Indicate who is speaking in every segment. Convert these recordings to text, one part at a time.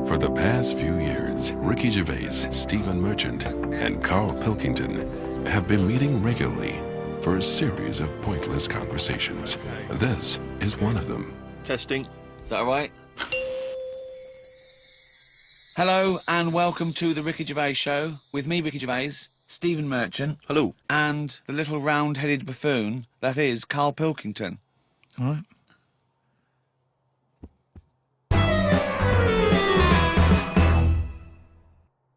Speaker 1: For the past few years, Ricky Gervais, Stephen Merchant, and Carl Pilkington have been meeting regularly for a series of pointless conversations. This is one of them.
Speaker 2: Testing. Is that all right? Hello and welcome to the Ricky Gervais Show with me, Ricky Gervais, Stephen Merchant.
Speaker 3: Hello.
Speaker 2: And the little round-headed buffoon that is Carl Pilkington.
Speaker 4: All right.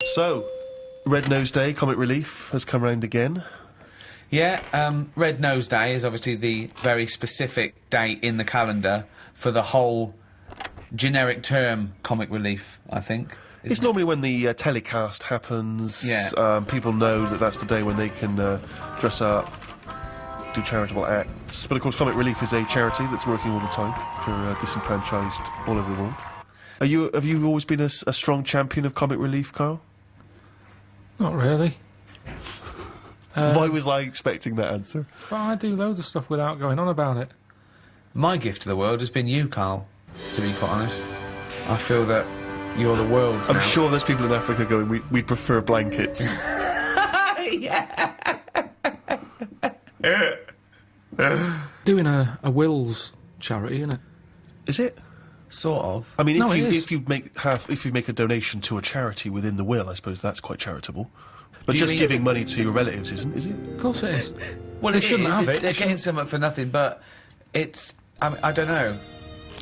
Speaker 3: So, Red Nose Day, Comic Relief, has come round again.
Speaker 2: Yeah, Red Nose Day is obviously the very specific date in the calendar for the whole generic term comic relief, I think.
Speaker 3: It's normally when the telecast happens.
Speaker 2: Yeah.
Speaker 3: People know that that's the day when they can dress up, do charitable acts. But of course, Comic Relief is a charity that's working all the time for disenfranchised all over the world. Have you always been a strong champion of Comic Relief, Carl?
Speaker 4: Not really.
Speaker 3: Why was I expecting that answer?
Speaker 4: Well, I do loads of stuff without going on about it.
Speaker 2: My gift to the world has been you, Carl, to be quite honest. I feel that you're the world's
Speaker 3: I'm
Speaker 2: now.
Speaker 3: sure there's people in Africa going, we'd prefer blankets.
Speaker 2: Yeah.
Speaker 4: Doing a wills charity, innit?
Speaker 3: Is it?
Speaker 2: Sort of.
Speaker 3: I mean,
Speaker 4: No, it is.
Speaker 3: if you make a donation to a charity within the will, I suppose that's quite charitable. But
Speaker 2: Do you
Speaker 3: just
Speaker 2: mean-
Speaker 3: giving money to your relatives isn't, is it?
Speaker 4: Of course it is.
Speaker 2: Well,
Speaker 4: They
Speaker 2: it
Speaker 4: shouldn't
Speaker 2: is.
Speaker 4: have
Speaker 2: It's-
Speaker 4: it.
Speaker 2: They're
Speaker 4: They
Speaker 2: getting
Speaker 4: shouldn't-
Speaker 2: something for nothing, but it's... I don't know.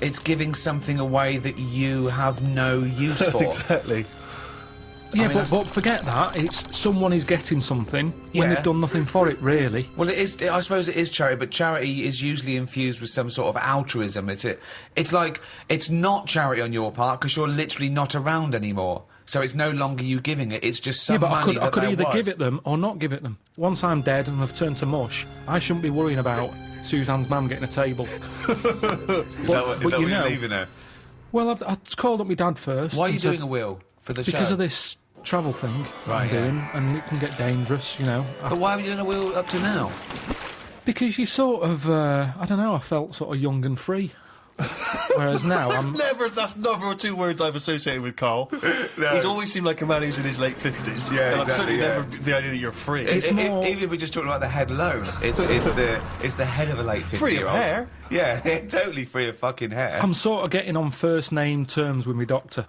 Speaker 2: It's giving something away that you have no use for.
Speaker 3: Exactly.
Speaker 4: Yeah,
Speaker 2: mean,
Speaker 4: but forget that. It's someone is getting something when
Speaker 2: Yeah.
Speaker 4: they've done nothing for it, really.
Speaker 2: Well, it is. I suppose it is charity, but charity is usually infused with some sort of altruism. It's like it's not charity on your part because you're literally not around anymore. So it's no longer you giving it. It's just some
Speaker 4: Yeah, but
Speaker 2: money
Speaker 4: I could
Speaker 2: that
Speaker 4: either
Speaker 2: there
Speaker 4: give
Speaker 2: was.
Speaker 4: it them or not give it them. Once I'm dead and I've turned to mush, I shouldn't be worrying about Suzanne's mum getting a table.
Speaker 2: Is that what
Speaker 4: you
Speaker 2: you're
Speaker 4: know-
Speaker 2: leaving her?
Speaker 4: Well, I called up my dad first.
Speaker 2: Why are you
Speaker 4: and said,
Speaker 2: doing a will for the show?
Speaker 4: Because of this travel thing
Speaker 2: Right,
Speaker 4: I'm
Speaker 2: yeah.
Speaker 4: doing, and it can get dangerous, you know.
Speaker 2: But why haven't you done a will up to now?
Speaker 4: Because you sort of, I don't know, I felt sort of young and free. Whereas now I'm...
Speaker 3: That's never two words I've associated with Carl. He's always seemed like a man who's in his late 50s.
Speaker 2: Yeah,
Speaker 3: and I've
Speaker 2: exactly,
Speaker 3: certainly
Speaker 2: yeah.
Speaker 3: never the idea that you're free.
Speaker 4: more-
Speaker 2: Even if we're just talking about the head alone, it's the head of a late 50-year-old.
Speaker 3: Free of hair?
Speaker 2: Yeah, totally free of fucking hair.
Speaker 4: I'm sort of getting on first name terms with my doctor.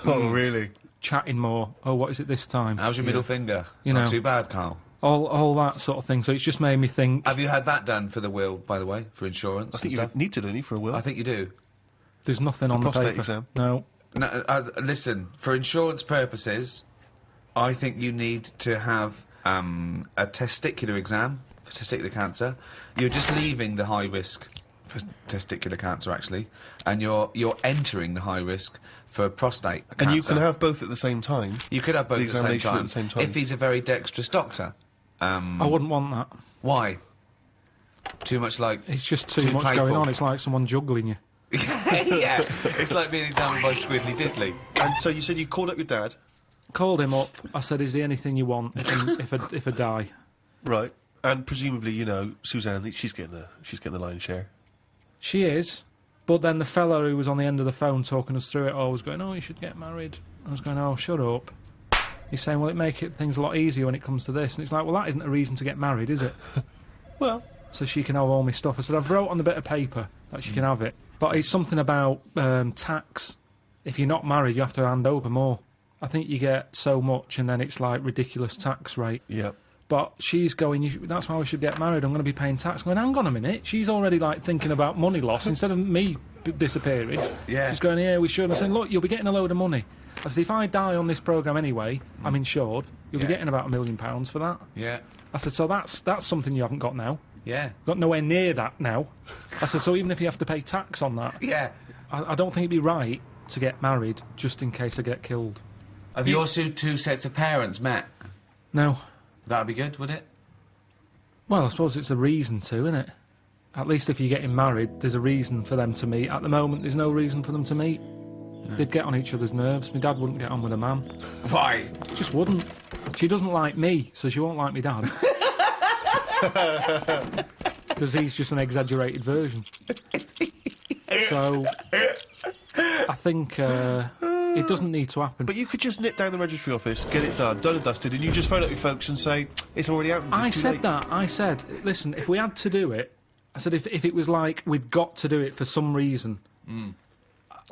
Speaker 3: Oh, really?
Speaker 4: Chatting more. Oh, what is it this time?
Speaker 2: How's your middle finger?
Speaker 4: You
Speaker 2: Not
Speaker 4: know.
Speaker 2: too bad, Carl.
Speaker 4: All that sort of thing. So it's just made me think...
Speaker 2: Have you had that done for the will, by the way, for insurance
Speaker 3: I think
Speaker 2: and
Speaker 3: you
Speaker 2: stuff?
Speaker 3: need to, don't you, for a will?
Speaker 2: I think you do.
Speaker 4: There's nothing on the
Speaker 3: prostate
Speaker 4: paper.
Speaker 3: exam?
Speaker 4: No.
Speaker 2: No, listen, for insurance purposes, I think you need to have a testicular exam for testicular cancer. You're just leaving the high risk for testicular cancer, actually, and you're entering the high risk for prostate cancer.
Speaker 3: And you can have both at the same time?
Speaker 2: You could have both
Speaker 3: the
Speaker 2: at the same
Speaker 3: examination
Speaker 2: time,
Speaker 3: at the same time.
Speaker 2: if he's a very dexterous doctor.
Speaker 4: I wouldn't want that.
Speaker 2: Why? Too much like...
Speaker 4: It's just too much
Speaker 2: playful.
Speaker 4: going on. It's like someone juggling you.
Speaker 2: Yeah, it's like being examined by Squiddly Diddly.
Speaker 3: And so you said you called up your dad?
Speaker 4: Called him up. I said, is there anything you want if I die?
Speaker 3: Right. And presumably, you know, Suzanne, she's getting the lion's share.
Speaker 4: She is. But then the fella who was on the end of the phone talking us through it all was going, oh, you should get married. I was going, oh, shut up. He's saying, well, it make things a lot easier when it comes to this. And it's like, well, that isn't a reason to get married, is it?
Speaker 3: Well,
Speaker 4: So she can have all my stuff. I said, I've wrote on the bit of paper that she can have it. But it's something about tax. If you're not married, you have to hand over more. I think you get so much and then it's like ridiculous tax rate.
Speaker 3: yeah.
Speaker 4: But she's going, that's why we should get married, I'm going to be paying tax. I'm going, hang on a minute. She's already like thinking about money loss instead of me disappearing.
Speaker 2: Yeah.
Speaker 4: She's going, yeah, we should. I'm saying, look, you'll be getting a load of money. I said, if I die on this programme anyway, I'm insured, you'll be
Speaker 2: Yeah.
Speaker 4: getting about £1 million for that.
Speaker 2: Yeah,
Speaker 4: I said, so that's something you haven't got now.
Speaker 2: yeah,
Speaker 4: Got nowhere near that now. I said, so even if you have to pay tax on that,
Speaker 2: yeah.
Speaker 4: I don't think it'd be right to get married just in case I get killed.
Speaker 2: Have your two sets of parents met?
Speaker 4: No.
Speaker 2: That'd be good, would it?
Speaker 4: Well, I suppose it's a reason to, isn't it? At least if you're getting married, there's a reason for them to meet. At the moment, there's no reason for them to meet. They'd get on each other's nerves. My dad wouldn't get on with a man.
Speaker 2: Why?
Speaker 4: Just wouldn't. She doesn't like me, so she won't like me dad. Because he's just an exaggerated version. So, I think, It doesn't need to happen.
Speaker 3: But you could just nip down the registry office, get it done and dusted, and you just phone up your folks and say, it's already happened.
Speaker 4: I
Speaker 3: it's too
Speaker 4: said
Speaker 3: late."
Speaker 4: that. I said, listen, if we had to do it, I said, if it was like we've got to do it for some reason,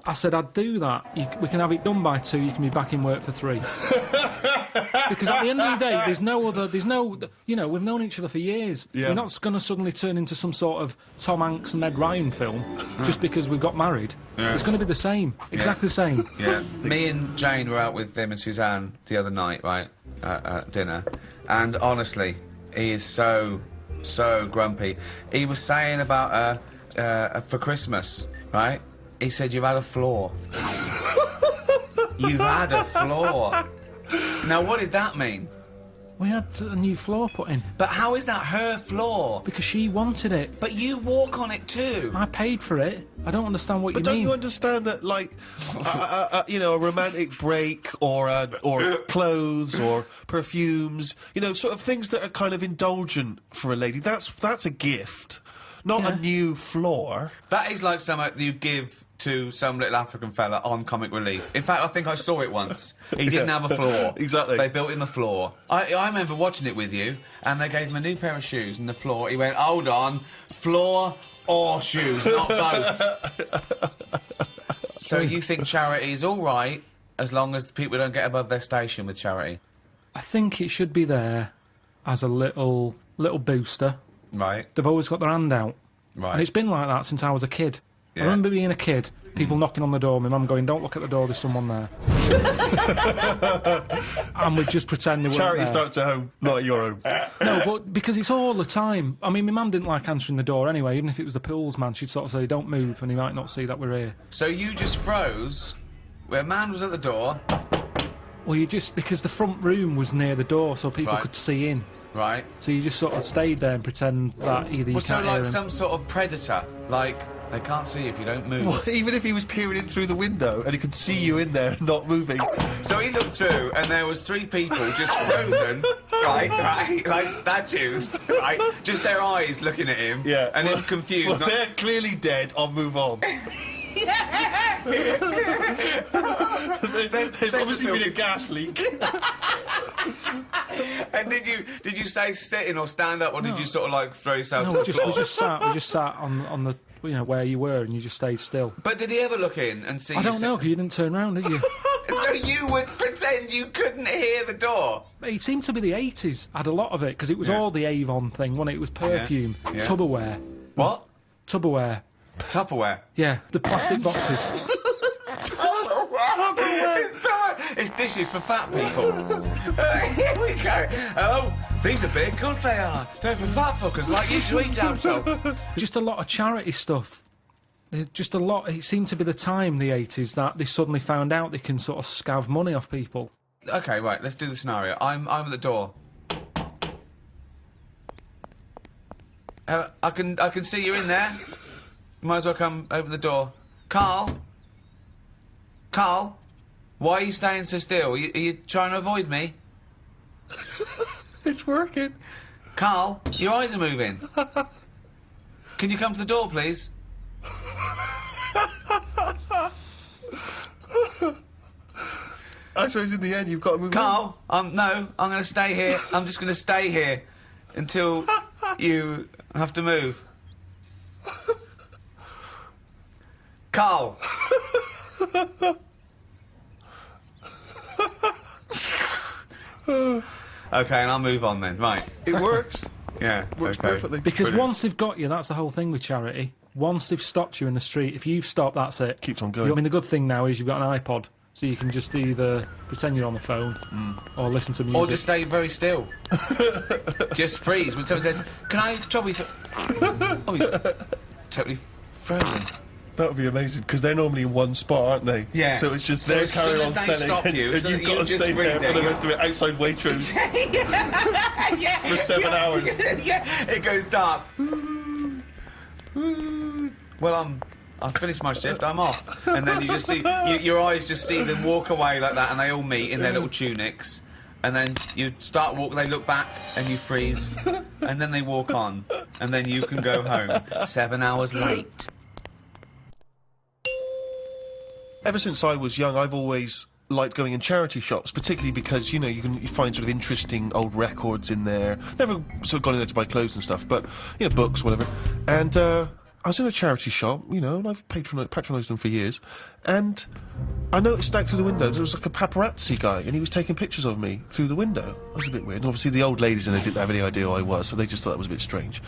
Speaker 4: I said, I'd do that. We can have it done by 2, you can be back in work for 3. Because at the end of the day, there's no, you know, we've known each other for years.
Speaker 3: Yeah.
Speaker 4: We're not going to suddenly turn into some sort of Tom Hanks and Meg Ryan film just because we got married. It's going to be the same, exactly the same.
Speaker 2: Yeah. Me and Jane were out with them and Suzanne the other night, right, at dinner, and honestly, he is so grumpy. He was saying about for Christmas, right? He said, "You've had a flaw." You've had a flaw. Now, what did that mean?
Speaker 4: We had a new floor put in
Speaker 2: But how is that her flaw?
Speaker 4: because she wanted it.
Speaker 2: But you walk on it too.
Speaker 4: I paid for it. I don't understand what
Speaker 3: But
Speaker 4: you
Speaker 3: don't
Speaker 4: mean.
Speaker 3: you understand that, like, you know, a romantic break or clothes or perfumes, you know, sort of things that are kind of indulgent for a lady, that's a gift, not
Speaker 4: Yeah.
Speaker 3: a new floor.
Speaker 2: That is like something you give to some little African fella on Comic Relief. In fact, I think I saw it once. He didn't have a floor.
Speaker 3: Exactly.
Speaker 2: They built him a floor. I remember watching it with you, and they gave him a new pair of shoes and the floor. He went, "Hold on, floor or shoes, not both." So you think charity is all right as long as people don't get above their station with charity?
Speaker 4: I think it should be there as a little booster.
Speaker 2: Right.
Speaker 4: They've always got their hand out.
Speaker 2: Right.
Speaker 4: And it's been like that since I was a kid.
Speaker 2: Yeah.
Speaker 4: I remember being a kid, people knocking on the door, my mum going, "Don't look at the door, there's someone there." And we'd just pretend they weren't
Speaker 3: Charity
Speaker 4: there.
Speaker 3: starts at home, not at your home.
Speaker 4: No, but because it's all the time. I mean, my mum didn't like answering the door anyway, even if it was the pools man, she'd sort of say, "Don't move," and he might not see that we're here.
Speaker 2: So you just froze where a man was at the door,
Speaker 4: Well, you just, because the front room was near the door so people
Speaker 2: Right.
Speaker 4: could see in.
Speaker 2: right?
Speaker 4: So you just sort of stayed there and pretend that either you
Speaker 2: Well, so
Speaker 4: can't hear
Speaker 2: like
Speaker 4: him.
Speaker 2: some sort of predator, like they can't see if you don't move.
Speaker 3: Well, even if he was peering in through the window and he could see you in there not moving.
Speaker 2: So he looked through, and there was 3 people just frozen, right, like statues, right, just their eyes looking at him,
Speaker 3: Yeah.
Speaker 2: and
Speaker 3: well,
Speaker 2: him confused.
Speaker 3: Well,
Speaker 2: not-
Speaker 3: they're clearly dead. I'll move on. There's obviously been a gas leak.
Speaker 2: And did you say sitting or stand up, or did you sort of like throw yourself
Speaker 4: No,
Speaker 2: to
Speaker 4: we
Speaker 2: the
Speaker 4: just
Speaker 2: floor?
Speaker 4: sat on the, you know, where you were, and you just stayed still.
Speaker 2: But did he ever look in and see?
Speaker 4: I
Speaker 2: you
Speaker 4: don't know, because you didn't turn round, did you?
Speaker 2: So you would pretend you couldn't hear the door.
Speaker 4: It seemed to be the 80s, had a lot of it, because it was
Speaker 2: Yeah.
Speaker 4: all the Avon thing, wasn't it? It was perfume,
Speaker 2: Yeah.
Speaker 4: Tupperware.
Speaker 2: What?
Speaker 4: Tupperware.
Speaker 2: Tupperware.
Speaker 4: Yeah, the plastic boxes.
Speaker 2: It's dishes for fat people. Here we go. Oh, these are big. Good they are. They're for fat fuckers like you to eat out of.
Speaker 4: Just a lot of charity stuff. Just a lot. It seemed to be the time, the 80s, that they suddenly found out they can sort of scav money off people.
Speaker 2: Okay, right. Let's do the scenario. I'm at the door. I can see you're in there. You might as well come open the door. Carl, why are you staying so still? Are you trying to avoid me?
Speaker 3: It's working.
Speaker 2: Carl, your eyes are moving. Can you come to the door, please?
Speaker 3: I suppose in the end you've got to move on.
Speaker 2: Carl, no, I'm going to stay here. I'm just going to stay here until you have to move. Carl. Okay, and I'll move on then. Right.
Speaker 3: It works.
Speaker 2: Yeah.
Speaker 3: Works
Speaker 2: okay.
Speaker 3: perfectly.
Speaker 4: Because
Speaker 2: Brilliant.
Speaker 4: once they've got you, that's the whole thing with charity. Once they've stopped you in the street, if you've stopped, that's it.
Speaker 3: Keeps on going.
Speaker 4: I mean, the good thing now is you've got an iPod, so you can just either pretend you're on the phone or listen to music.
Speaker 2: Or just stay very still. Just freeze. When someone says, "Can I trouble you?" Oh, he's totally frozen.
Speaker 3: That would be amazing, because they're normally in one spot, aren't they?
Speaker 2: Yeah.
Speaker 3: So it's just
Speaker 2: So
Speaker 3: they're
Speaker 2: as soon
Speaker 3: carrying
Speaker 2: as
Speaker 3: on
Speaker 2: they
Speaker 3: selling,
Speaker 2: stop you,
Speaker 3: and
Speaker 2: so
Speaker 3: you've
Speaker 2: that
Speaker 3: got
Speaker 2: you
Speaker 3: to
Speaker 2: just
Speaker 3: stay there for
Speaker 2: freeze
Speaker 3: the
Speaker 2: it.
Speaker 3: rest of it, outside Waitrose
Speaker 2: Yeah.
Speaker 3: for 7 hours.
Speaker 2: Yeah, it goes dark. Well, I've finished my shift, I'm off. And then you just see, your eyes just see them walk away like that, and they all meet in their little tunics. And then you start walking, they look back, and you freeze. And then they walk on, and then you can go home. 7 hours late.
Speaker 3: ever since I was young, I've always liked going in charity shops, particularly because, you know, you find sort of interesting old records in there. Never sort of gone in there to buy clothes and stuff, but, you know, books, whatever. And, I was in a charity shop, you know, and I've patronised them for years, and I noticed out through the window there was like a paparazzi guy, and he was taking pictures of me through the window. That was a bit weird. And obviously the old ladies in there didn't have any idea who I was, so they just thought that was a bit strange.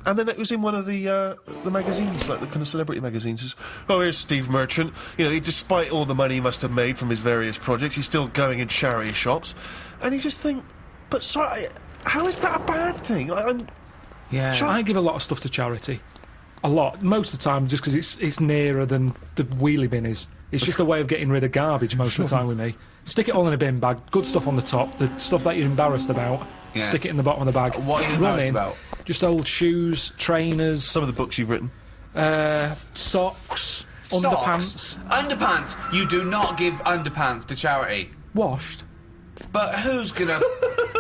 Speaker 3: And then it was in one of the magazines, like the kind of celebrity magazines. It was, oh, here's Steve Merchant. You know, despite all the money he must have made from his various projects, he's still going in charity shops. And you just think, but sorry, how is that a bad thing?
Speaker 2: Yeah.
Speaker 4: I give a lot of stuff to charity. A lot. Most of the time, just because it's nearer than the wheelie bin is. It's just a way of getting rid of garbage most of the time with me. Stick it all in a bin bag, good stuff on the top, the stuff that you're embarrassed about, stick it in the bottom of the bag.
Speaker 2: What are you embarrassed about?
Speaker 4: Just old shoes, trainers.
Speaker 3: Some of the books you've written.
Speaker 4: Socks, underpants.
Speaker 2: Underpants! You do not give underpants to charity.
Speaker 4: Washed.
Speaker 2: But who's gonna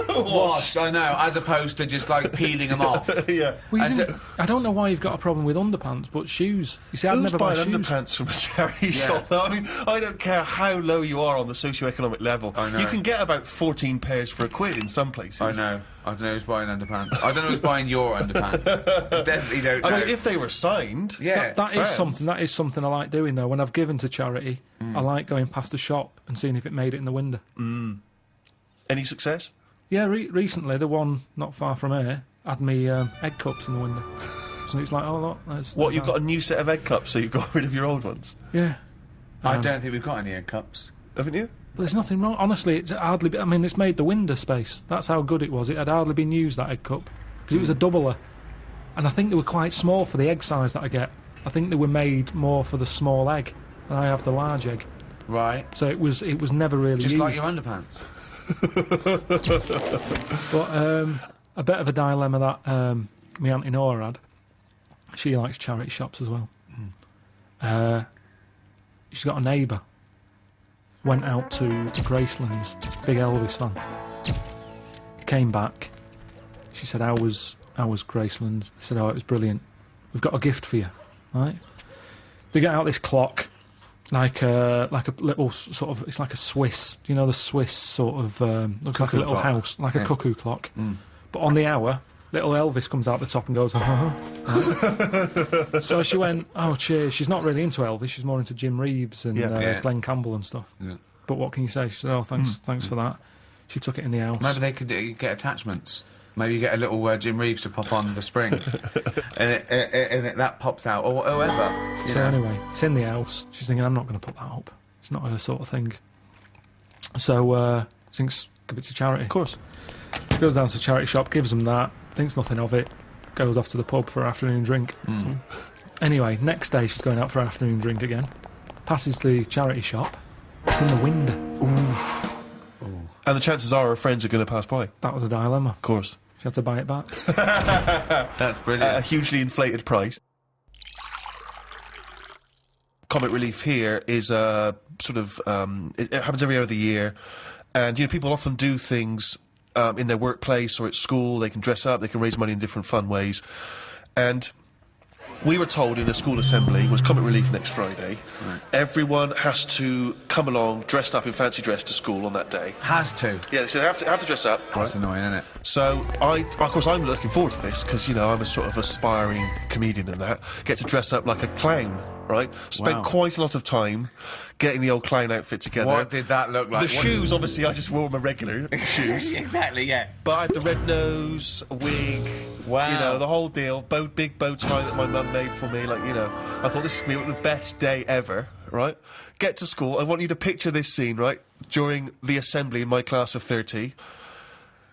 Speaker 2: wash? I know, as opposed to just like peeling them off.
Speaker 3: Yeah.
Speaker 4: Well, I don't know why you've got a problem with underpants, but shoes. You see, I'd
Speaker 3: Who's
Speaker 4: never buy
Speaker 3: buying
Speaker 4: shoes.
Speaker 3: underpants from a charity shop, though? I mean, I don't care how low you are on the socio-economic level.
Speaker 2: I know.
Speaker 3: You can get about 14 pairs for £1 in some places.
Speaker 2: I know. I don't know who's buying underpants. I don't know who's buying your underpants. I definitely don't know.
Speaker 3: I mean, if they were signed...
Speaker 2: Yeah.
Speaker 4: That is
Speaker 3: fans.
Speaker 4: something. That is something I like doing though. When I've given to charity, I like going past a shop and seeing if it made it in the window.
Speaker 3: Any success?
Speaker 4: Yeah, recently the one not far from here had me egg cups in the window. So it's like, oh look,
Speaker 3: What, you've got a new set of egg cups, so you've got rid of your old ones?
Speaker 4: Yeah.
Speaker 2: I don't think we've got any egg cups.
Speaker 3: Haven't you?
Speaker 4: But there's nothing wrong. Honestly, it's hardly. I mean, it's made the window space. That's how good it was. It had hardly been used, that egg cup, because it was a doubler, and I think they were quite small for the egg size that I get. I think they were made more for the small egg, and I have the large egg.
Speaker 2: Right.
Speaker 4: So it was never really
Speaker 2: Just
Speaker 4: used.
Speaker 2: like your underpants.
Speaker 4: But a bit of a dilemma that my Auntie Nora had. She likes charity shops as well. She's got a neighbour. Went out to Graceland's, big Elvis fan. Came back. She said, "How was Graceland's?" She said, "Oh, it was brilliant. We've got a gift for you." Right? They get out this clock. Like a little sort of, it's like a Swiss. Do you know the Swiss sort of looks like a little
Speaker 2: clock.
Speaker 4: house, like a cuckoo clock. But on the hour, little Elvis comes out the top and goes. So she went, "Oh, cheers." She's not really into Elvis. She's more into Jim Reeves and Glenn Campbell and stuff.
Speaker 2: Yeah.
Speaker 4: But what can you say? She said, "Oh, thanks for that." She took it in the house.
Speaker 2: Maybe they could get attachments. Maybe you get a little Jim Reeves to pop on the spring, and that pops out, or whoever.
Speaker 4: So anyway, it's in the house. She's thinking, "I'm not going to put that up. It's not her sort of thing." So thinks, give it to charity.
Speaker 3: Of course.
Speaker 4: She goes down to the charity shop, gives them that, thinks nothing of it, goes off to the pub for an afternoon drink. Anyway, next day she's going out for an afternoon drink again. Passes the charity shop. It's in the window.
Speaker 3: And the chances are her friends are going to pass by. Of
Speaker 4: That was a dilemma.
Speaker 3: course.
Speaker 4: She had to buy it back.
Speaker 2: That's brilliant.
Speaker 3: At a hugely inflated price. Comic relief here is sort of... it happens every other year. And, you know, people often do things in their workplace or at school. They can dress up, they can raise money in different fun ways. And we were told in a school assembly, it was Comic Relief next Friday, everyone has to come along dressed up in fancy dress to school on that day.
Speaker 2: Has to.
Speaker 3: Yeah, they said have to dress up.
Speaker 2: That's annoying, isn't it?
Speaker 3: So of course, I'm looking forward to this because, you know, I'm a sort of aspiring comedian and that. Get to dress up like a clown, right? Spent
Speaker 2: Wow.
Speaker 3: quite a lot of time getting the old clown outfit together.
Speaker 2: What did that look like?
Speaker 3: The shoes, obviously, I just wore my regular shoes.
Speaker 2: Exactly, yeah.
Speaker 3: But I had the red nose, a wig,
Speaker 2: Wow.
Speaker 3: you know, the whole deal. Big bow tie that my mum made for me. Like, you know, I thought this is going to be the best day ever, right? Get to school. I want you to picture this scene, right? During the assembly in my class of 30.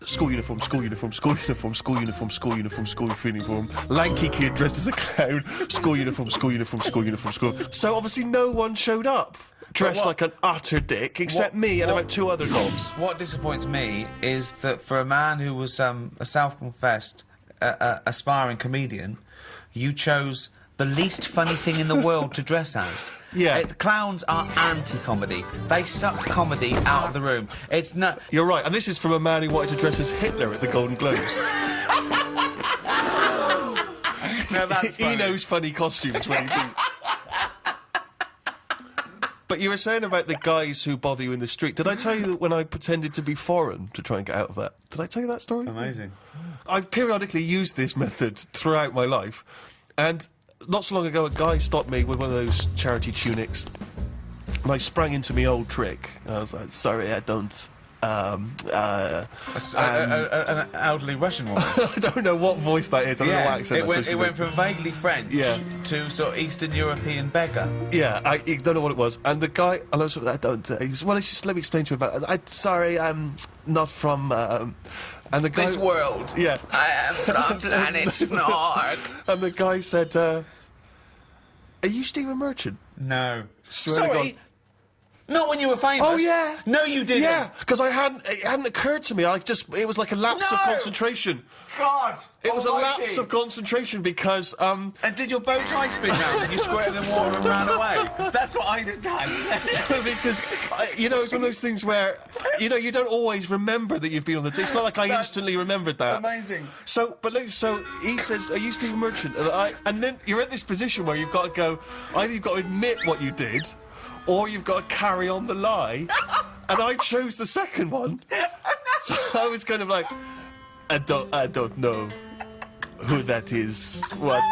Speaker 3: School uniform, school uniform, school uniform, school uniform, school uniform, school uniform. Lanky kid dressed as a clown. School uniform, school uniform, school uniform, school. So obviously no one showed up. Dressed
Speaker 2: what-
Speaker 3: like an utter dick, except me and about two other knobs.
Speaker 2: What disappoints me is that for a man who was a self-confessed aspiring comedian, you chose the least funny thing in the world to dress as.
Speaker 3: Yeah.
Speaker 2: Clowns are anti-comedy. They suck comedy out of the room. It's not...
Speaker 3: You're right, and this is from a man who wanted to dress as Hitler at the Golden Globes.
Speaker 2: No, that's
Speaker 3: He
Speaker 2: funny.
Speaker 3: knows funny costumes when he thinks. But you were saying about the guys who bother you in the street. Did I tell you that when I pretended to be foreign to try and get out of that? Did I tell you that story?
Speaker 2: Amazing.
Speaker 3: I've periodically used this method throughout my life, and not so long ago a guy stopped me with one of those charity tunics, and I sprang into my old trick. I was like, sorry, I don't...
Speaker 2: An elderly Russian woman.
Speaker 3: I don't know what voice that is. I don't know what accent
Speaker 2: it went from vaguely French to sort of Eastern European beggar.
Speaker 3: Yeah, I don't know what it was. And the guy, and I was I don't. He was, well, just let me explain to you about it. Sorry, I'm not from. And the guy,
Speaker 2: This world.
Speaker 3: Yeah.
Speaker 2: I am from planet Snork.
Speaker 3: And the guy said, "Are you Stephen Merchant?"
Speaker 2: No.
Speaker 3: Swear to
Speaker 2: Sorry.
Speaker 3: God.
Speaker 2: Not when you were famous.
Speaker 3: Oh yeah.
Speaker 2: No, you didn't.
Speaker 3: Yeah, because it hadn't occurred to me. It was like a lapse of
Speaker 2: No!
Speaker 3: concentration.
Speaker 2: God.
Speaker 3: It was a
Speaker 2: almighty.
Speaker 3: lapse of concentration because
Speaker 2: And did your bow tie spin round and you squirted in water and ran away? That's what I'd have done.
Speaker 3: because it's one of those things where you don't always remember that you've been on the. It's not like I instantly remembered that.
Speaker 2: Amazing.
Speaker 3: So he says, "Are you Stephen Merchant?" And then you're at this position where you've got to go. Either you've got to admit what you did, or you've got to carry on the lie. And I chose the second one. So I was kind of like, I don't know who that is. What?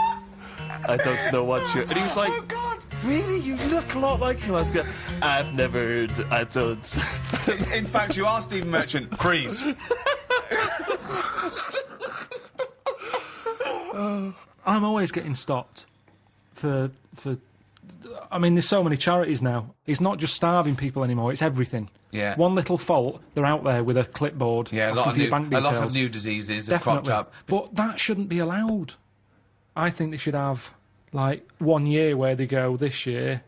Speaker 3: I don't know what you're... And he was like,
Speaker 2: Oh, God.
Speaker 3: really? You look a lot like him. I was going, I've never heard... I don't...
Speaker 2: In fact, you are Stephen Merchant. Freeze.
Speaker 4: I'm always getting stopped for. I mean, there's so many charities now. It's not just starving people anymore. It's everything.
Speaker 2: Yeah.
Speaker 4: One little fault, they're out there with a clipboard
Speaker 2: Yeah,
Speaker 4: asking for your bank
Speaker 2: a
Speaker 4: details.
Speaker 2: lot of new diseases have
Speaker 4: Definitely.
Speaker 2: cropped up.
Speaker 4: But that shouldn't be allowed. I think they should have, like, 1 year where they go, this year,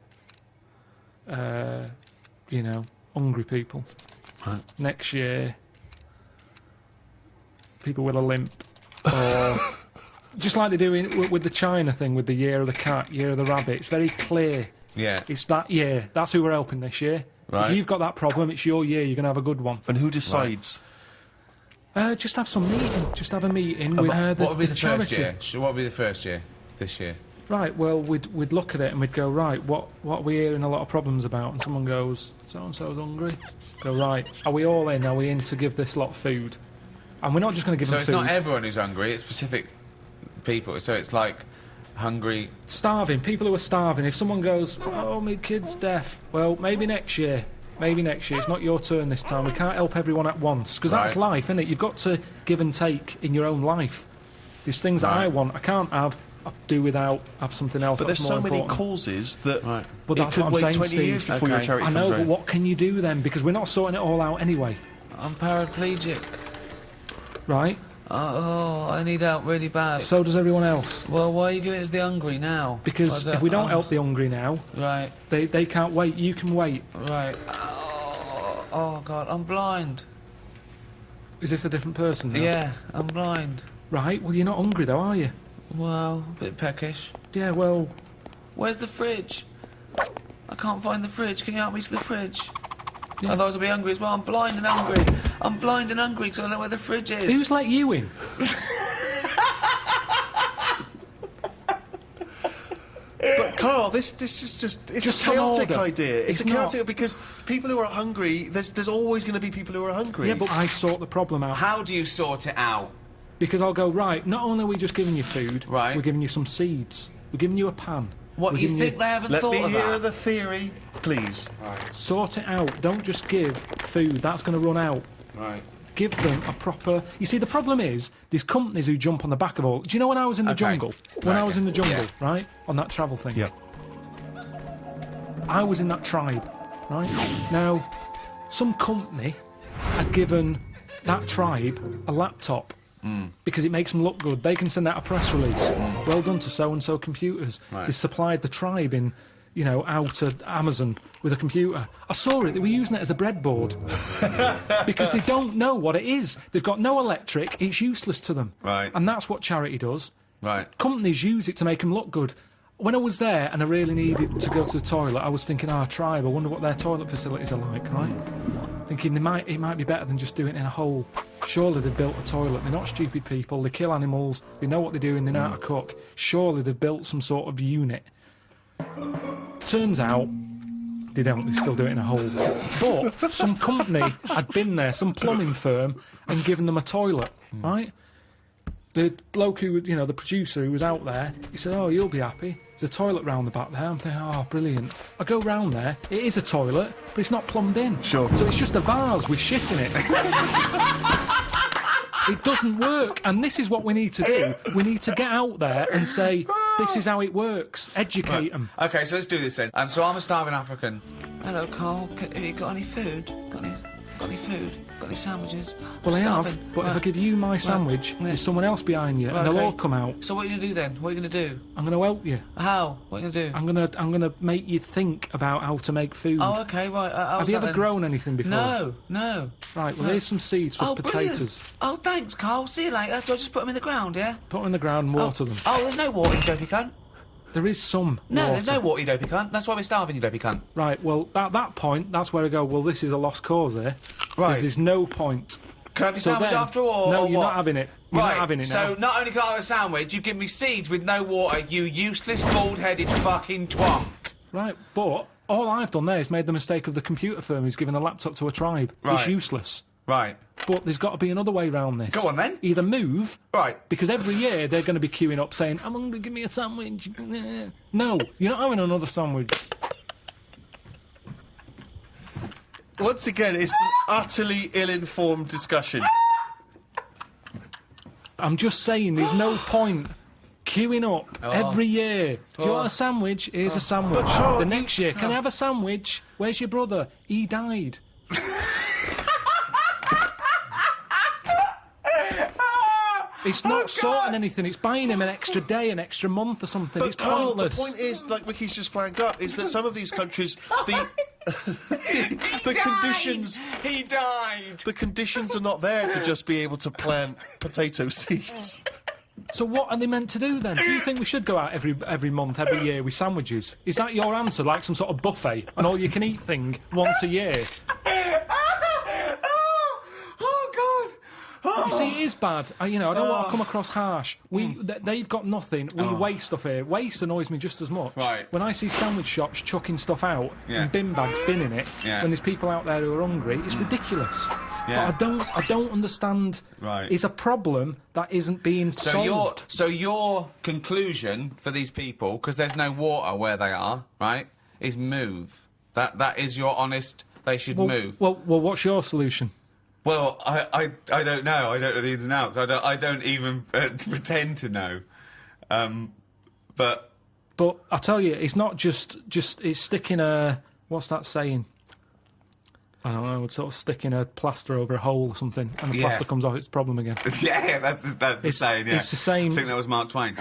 Speaker 4: hungry people.
Speaker 1: Right.
Speaker 4: Next year, people with a limp. Or just like they do with the China thing, with the year of the cat, year of the rabbit. It's very clear.
Speaker 2: Yeah.
Speaker 4: It's that year. That's who we're helping this year.
Speaker 2: Right.
Speaker 4: If you've got that problem, it's your year. You're going to have a good one.
Speaker 3: And who decides?
Speaker 4: Just have some meeting. Just have a meeting with
Speaker 2: What would be the
Speaker 4: charity.
Speaker 2: first year? What would be the first year? This year?
Speaker 4: Right, well, we'd look at it and we'd go, right, what are we hearing a lot of problems about? And someone goes, so-and-so's hungry. Go, right, are we all in? Are we in to give this lot food? And we're not just going to give
Speaker 2: So
Speaker 4: them
Speaker 2: it's
Speaker 4: food.
Speaker 2: not everyone who's hungry, it's specific people. So it's like hungry...
Speaker 4: Starving, people who are starving. If someone goes, oh, my kid's deaf, well, maybe next year. Maybe next year. It's not your turn this time. We can't help everyone at once. Because that's
Speaker 2: Right.
Speaker 4: life, isn't it? You've got to give and take in your own life. There's things that
Speaker 2: Right.
Speaker 4: I want, I can't have, I do without, have something else
Speaker 3: But
Speaker 4: that's
Speaker 3: there's
Speaker 4: more
Speaker 3: so many
Speaker 4: important.
Speaker 3: causes that
Speaker 2: Right.
Speaker 4: But
Speaker 3: it
Speaker 4: that's
Speaker 3: could
Speaker 4: what I'm
Speaker 3: wait
Speaker 4: saying,
Speaker 3: 20
Speaker 4: Steve.
Speaker 3: years before your
Speaker 2: Okay.
Speaker 3: charity
Speaker 4: I know,
Speaker 3: comes
Speaker 4: but
Speaker 3: round.
Speaker 4: what can you do then? Because we're not sorting it all out anyway,
Speaker 2: I'm paraplegic.
Speaker 4: right?
Speaker 2: Oh, I need help really bad.
Speaker 4: So does everyone else.
Speaker 2: Well, why are you giving it to the hungry now?
Speaker 4: Because
Speaker 2: Why's
Speaker 4: if
Speaker 2: that-
Speaker 4: we don't
Speaker 2: oh,
Speaker 4: help the hungry now,
Speaker 2: Right,
Speaker 4: they can't wait. You can wait.
Speaker 2: right. Oh, God, I'm blind.
Speaker 4: Is this a different person now?
Speaker 2: Yeah, I'm blind.
Speaker 4: Right, well, you're not hungry though, are you?
Speaker 2: Well, a bit peckish.
Speaker 4: Yeah, well,
Speaker 2: Where's the fridge? I can't find the fridge. Can you help me to the fridge?
Speaker 4: Yeah.
Speaker 2: Otherwise I'll be hungry as well. I'm blind and hungry. I'm blind and hungry because I don't know where the fridge is.
Speaker 4: who's let you in?
Speaker 3: But Carl, this is just a
Speaker 4: some
Speaker 3: chaotic
Speaker 4: order.
Speaker 3: idea. It's
Speaker 4: It's
Speaker 3: a
Speaker 4: not.
Speaker 3: chaotic because people who are hungry, there's always going to be people who are hungry.
Speaker 4: Yeah, but I sort the problem out.
Speaker 2: How do you sort it out?
Speaker 4: Because I'll go, right, not only are we just giving you food,
Speaker 2: Right.
Speaker 4: we're giving you some seeds. We're giving you a pan.
Speaker 2: What,
Speaker 4: We're
Speaker 2: you
Speaker 4: giving
Speaker 2: think they haven't
Speaker 3: Let
Speaker 2: thought
Speaker 3: me
Speaker 2: of
Speaker 3: hear
Speaker 2: that?
Speaker 3: the theory, please.
Speaker 4: Sort it out. Don't just give food. That's going to run out.
Speaker 2: Right.
Speaker 4: Give them a proper... You see, the problem is, there's companies who jump on the back of all... Do you know when I was in the
Speaker 2: Okay.
Speaker 4: jungle? When
Speaker 2: Right,
Speaker 4: I was in the jungle,
Speaker 2: yeah.
Speaker 4: right? On that travel thing.
Speaker 3: Yeah.
Speaker 4: I was in that tribe, right? Now, some company had given that tribe a laptop because it makes them look good. They can send out a press release. Well done to so-and-so computers.
Speaker 2: Right.
Speaker 4: They supplied the tribe in, out of Amazon with a computer. I saw it. They were using it as a breadboard because they don't know what it is. They've got no electric. It's useless to them.
Speaker 2: Right.
Speaker 4: And that's what charity does.
Speaker 2: Right.
Speaker 4: Companies use it to make them look good. When I was there and I really needed to go to the toilet, I was thinking, tribe, I wonder what their toilet facilities are like, right? Thinking it might be better than just doing it in a hole. Surely they've built a toilet. They're not stupid people. They kill animals. They know what they're doing. They know how to cook. Surely they've built some sort of unit. Turns out, They don't. They still do it in a hole. But some company had been there, some plumbing firm, and given them a toilet, right? The bloke who, the producer who was out there, he said, "Oh, you'll be happy. There's a toilet round the back there." I'm thinking, "Oh, brilliant." I go round there. It is a toilet, but it's not plumbed in.
Speaker 3: Sure.
Speaker 4: So it's just a vase with shit in it. It doesn't work, and this is what we need to do. We need to get out there and say, this is how it works. Educate them.
Speaker 2: Okay, so let's do this then. So I'm a starving African. Hello, Carl. Have you got any food? Got any food? Got any sandwiches?
Speaker 4: Well, I
Speaker 2: Starving.
Speaker 4: have, but if I give you my sandwich, there's someone else behind you, and they'll all come out.
Speaker 2: So what are you going to do then? What are you going to do?
Speaker 4: I'm going to help you.
Speaker 2: How? What are you going to do?
Speaker 4: I'm gonna make you think about how to make food.
Speaker 2: Oh, okay, right.
Speaker 4: Have you ever grown anything before?
Speaker 2: No.
Speaker 4: Right, well, here's some seeds for potatoes.
Speaker 2: Brilliant. Oh, thanks, Carl. See you later. Do I just put them in the ground, yeah?
Speaker 4: Put them in the ground and water them.
Speaker 2: Oh, there's no water, you dopey cunt.
Speaker 4: There is some
Speaker 2: No,
Speaker 4: water.
Speaker 2: there's no water, you dopey cunt. That's why we're starving, you dopey cunt.
Speaker 4: Right, well, at that point, that's where I go, well, this is a lost cause here.
Speaker 2: Right.
Speaker 4: There's no point.
Speaker 2: Can I have your sandwich after all?
Speaker 4: No,
Speaker 2: or
Speaker 4: you're
Speaker 2: what?
Speaker 4: not having it. You're not having it now.
Speaker 2: So not only can I have a sandwich, you give me seeds with no water, you useless, bald-headed fucking twonk.
Speaker 4: Right, but all I've done there is made the mistake of the computer firm who's given a laptop to a tribe. It's
Speaker 2: Right.
Speaker 4: useless.
Speaker 2: Right.
Speaker 4: But there's got to be another way around this.
Speaker 2: Go on, then.
Speaker 4: Either move,
Speaker 2: Right.
Speaker 4: because every year they're going to be queuing up saying, "I'm hungry, give me a sandwich." No, you're not having another sandwich.
Speaker 3: Once again, it's an utterly ill-informed discussion.
Speaker 4: I'm just saying, there's no point queuing up every year. Do you want a sandwich? Here's a sandwich.
Speaker 3: But Carl,
Speaker 4: The next year, can I have a sandwich? Where's your brother? He died. It's not sorting anything. It's buying him an extra day, an extra month or something.
Speaker 3: But
Speaker 4: It's
Speaker 3: Carl, the
Speaker 4: pointless.
Speaker 3: point is, like Ricky's just flagged up, is that some of these countries, the conditions,
Speaker 2: He died!
Speaker 3: the conditions are not there to just be able to plant potato seeds.
Speaker 4: So what are they meant to do then? Do you think we should go out every month, every year with sandwiches? Is that your answer, like some sort of buffet, an all-you-can-eat thing once a year? You see, it is bad. I don't want to come across harsh. They've got nothing. We waste stuff here. Waste annoys me just as much.
Speaker 2: Right.
Speaker 4: When I see sandwich shops chucking stuff out
Speaker 2: Yeah.
Speaker 4: and bin bags binning it,
Speaker 2: Yeah.
Speaker 4: when there's people out there who are hungry, it's ridiculous.
Speaker 2: Yeah.
Speaker 4: But I don't understand.
Speaker 2: Right.
Speaker 4: It's a problem that isn't being solved.
Speaker 2: So your conclusion for these people, because there's no water where they are, right, is move. That is your honest. They should move.
Speaker 4: Well, what's your solution?
Speaker 2: Well, I don't know. I don't know the ins and outs. I don't even pretend to know. But
Speaker 4: I tell you, it's not just it's sticking a, what's that saying? I don't know. It's sort of sticking a plaster over a hole or something, and the
Speaker 2: Yeah.
Speaker 4: plaster comes off. It's a problem again.
Speaker 2: yeah, that's the saying. Yeah,
Speaker 4: It's the same.
Speaker 2: I think that was Mark Twain.